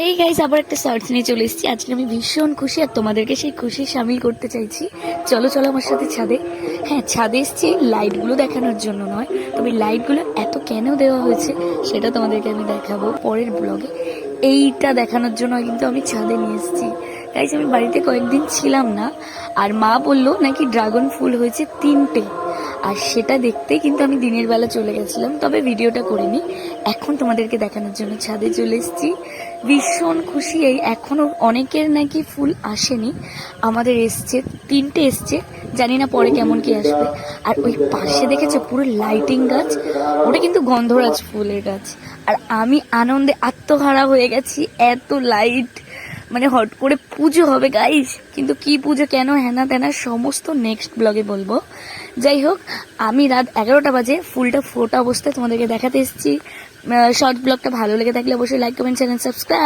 এই গাইস, আবার একটা শর্টস নিয়ে চলে এসেছি। আজকে আমি ভীষণ খুশি আর তোমাদেরকে সেই খুশি সামিল করতে চাইছি। চলো চলো আমার সাথে ছাদে। হ্যাঁ, ছাদে এসেছি লাইটগুলো দেখানোর জন্য নয়, তবে লাইটগুলো এত কেন দেওয়া হয়েছে সেটা তোমাদেরকে আমি দেখাবো পরের ব্লগে। এইটা দেখানোর জন্য কিন্তু আমি ছাদে নিয়ে এসেছি। গাইস, আমি বাড়িতে কয়েকদিন ছিলাম না, আর মা বললো নাকি ড্রাগন ফুল হয়েছে 3টে, আর সেটা দেখতে কিন্তু আমি দিনের বেলা চলে গেছিলাম, তবে ভিডিওটা করিনি। এখন তোমাদেরকে দেখানোর জন্য ছাদে চলে এসেছি। ভীষণ খুশি। এই এখনো অনেকের নাকি ফুল আসেনি, আমাদের এসছে 3টে এসছে, জানি না পরে কেমন কি আসবে। আর ওই পাশে দেখেছো পুরো লাইটিং গাছ, ওটা কিন্তু গন্ধরাজ ফুলের গাছ। আর আমি আনন্দে আত্মহারা হয়ে গেছি, এত লাইট, মানে হট করে পুজো হবে গাইস, কিন্তু কি পুজো কেন হ্যানা ত্যানা সমস্ত নেক্সট ব্লগে বলবো। যাই হোক, আমি রাত 11টা বাজে ফুলটা ফোটা অবস্থায় তোমাদেরকে দেখাতে এসেছি। শর্ট ব্লগটা ভালো লেগে থাকলে অবশ্যই লাইক কমেন্ট চ্যানেল সাবস্ক্রাইব।